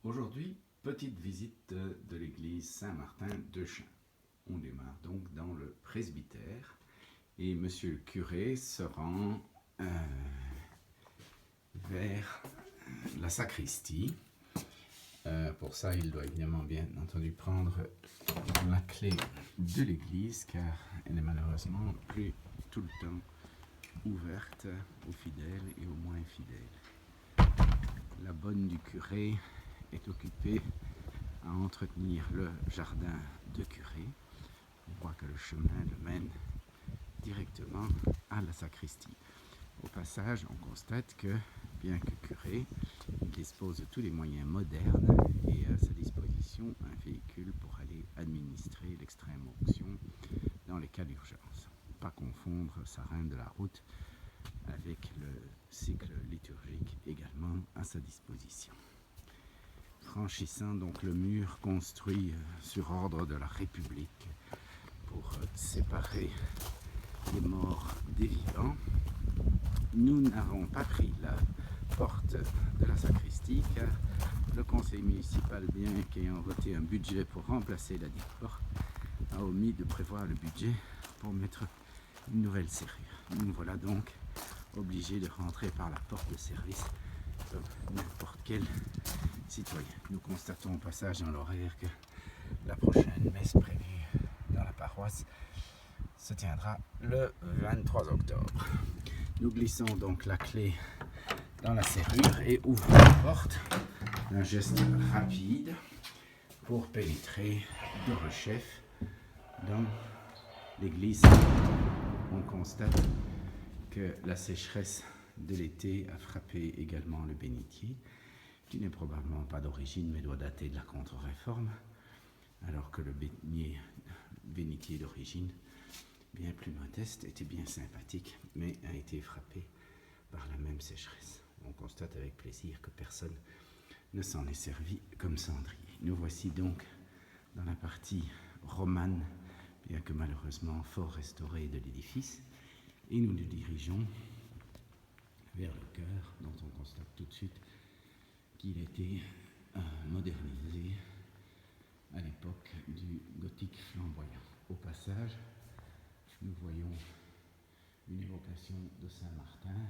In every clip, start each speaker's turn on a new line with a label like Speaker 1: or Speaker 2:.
Speaker 1: Aujourd'hui, petite visite de l'église Saint-Martin de Chain. On démarre donc dans le presbytère et monsieur le curé se rend vers la sacristie. Pour ça, il doit évidemment bien entendu prendre la clé de l'église car elle est malheureusement plus tout le temps ouverte aux fidèles et aux moins fidèles. La bonne du curé est occupée à entretenir le jardin de curé. On voit que le chemin le mène directement à la sacristie. Au passage, on constate que, bien que curé, il dispose de tous les moyens modernes et à sa disposition un véhicule pour aller administrer l'extrême onction dans les cas d'urgence. Pas confondre sa reine de la route avec le cycle liturgique également à sa disposition. Franchissant donc le mur construit sur ordre de la République pour séparer les morts des vivants, nous n'avons pas pris la porte de la sacristie car le conseil municipal, bien qu'ayant voté un budget pour remplacer la dite porte, a omis de prévoir le budget pour mettre une nouvelle serrure. Nous voilà donc obligés de rentrer par la porte de service comme n'importe quel citoyen. Nous constatons au passage dans l'horaire que la prochaine messe prévue dans la paroisse se tiendra le 23 octobre. Nous glissons donc la clé dans la serrure et ouvrons la porte. Un geste rapide pour pénétrer de rechef dans l'église. On constate que la sécheresse de l'été a frappé également le bénitier, qui n'est probablement pas d'origine mais doit dater de la contre-réforme, alors que le bénitier d'origine, bien plus modeste, était bien sympathique, mais a été frappé par la même sécheresse. On constate avec plaisir que personne ne s'en est servi comme cendrier. Nous voici donc dans la partie romane, bien que malheureusement fort restaurée de l'édifice, et nous nous dirigeons vers le chœur, dont on constate tout de suite qu'il a été modernisé à l'époque du gothique flamboyant. Au passage, nous voyons une évocation de Saint-Martin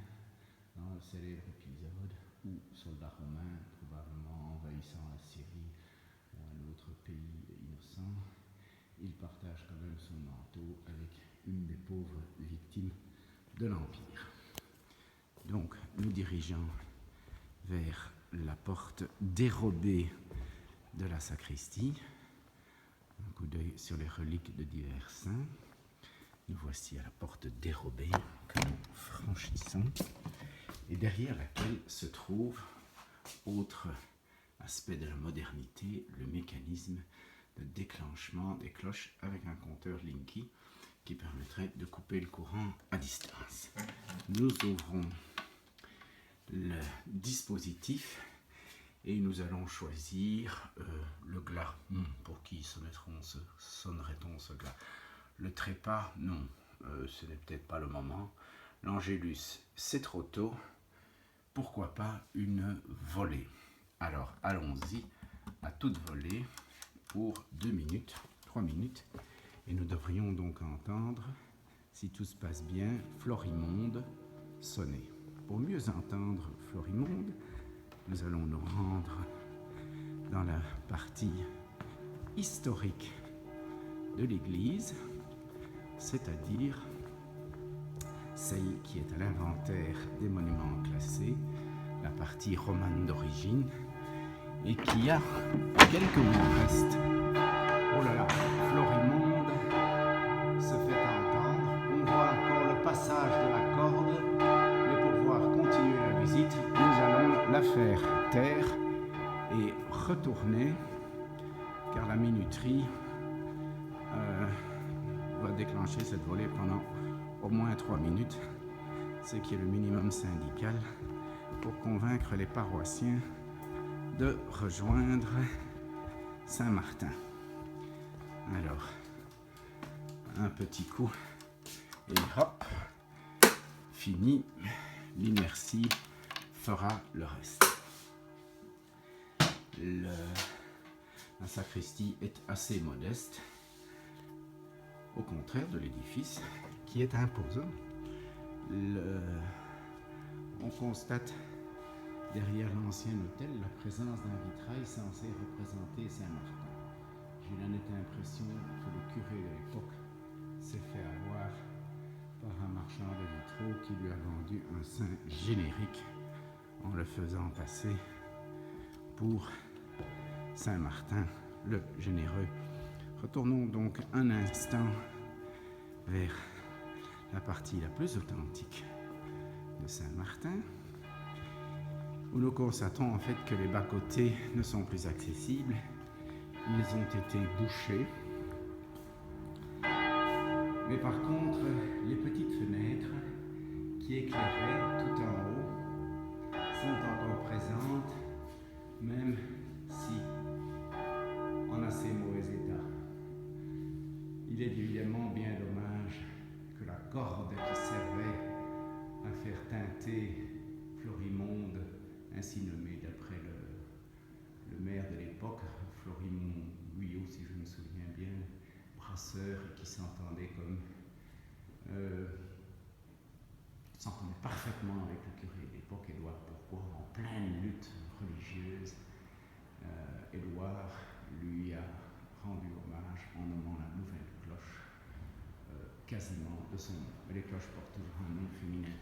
Speaker 1: dans le célèbre épisode où soldats romains, probablement envahissant la Syrie ou un autre pays innocent, il partage quand même son manteau avec une des pauvres victimes de l'Empire. Donc, nous dirigeons vers la porte dérobée de la sacristie. Un coup d'œil sur les reliques de divers saints. Nous voici à la porte dérobée que nous franchissons et derrière laquelle se trouve, autre aspect de la modernité, le mécanisme de déclenchement des cloches avec un compteur Linky qui permettrait de couper le courant à distance. Nous ouvrons le dispositif et nous allons choisir le glas. Pour qui sonnerait-on ce glas? Le trépas, non, ce n'est peut-être pas le moment. L'angélus, c'est trop tôt. Pourquoi pas une volée? Alors allons-y à toute volée pour 2 minutes, 3 minutes. Et nous devrions donc entendre, si tout se passe bien, Florimonde sonner. Pour mieux entendre Florimonde, nous allons nous rendre dans la partie historique de l'église, c'est-à-dire celle qui est à l'inventaire des monuments classés, la partie romane d'origine, et qui a quelques mots en reste. Oh là là, Florimonde se fait entendre. On voit encore le passage de la corde, mais pour pouvoir continuer la visite, nous allons la faire taire et retourner, car la minuterie va déclencher cette volée pendant au moins 3 minutes, ce qui est le minimum syndical pour convaincre les paroissiens de rejoindre Saint-Martin. Alors, un petit coup et hop, fini, l'inertie fera le reste. La sacristie est assez modeste, au contraire de l'édifice qui est imposant. On constate derrière l'ancien hôtel la présence d'un vitrail censé représenter Saint-Martin. J'ai la nette impression que le curé de l'époque s'est fait avoir par un marchand de vitraux qui lui a vendu un saint générique en le faisant passer pour Saint-Martin le Généreux. Retournons donc un instant vers la partie la plus authentique de Saint-Martin, où nous constatons en fait que les bas-côtés ne sont plus accessibles. Ils ont été bouchés. Mais par contre, les petites fenêtres qui éclairaient tout en haut sont encore présentes, même si en assez mauvais état. Il est évidemment bien dommage que la corde qui servait à faire teinter Florimonde, ainsi nommé d'après le maire de l'époque, Florimond Guyot, si je me souviens bien, brasseur, et qui s'entendait s'entendait parfaitement avec le curé de l'époque, Édouard Pourquoi, en pleine lutte religieuse. Édouard lui a rendu hommage en nommant la nouvelle cloche quasiment de son nom. Mais les cloches portent toujours un nom féminin.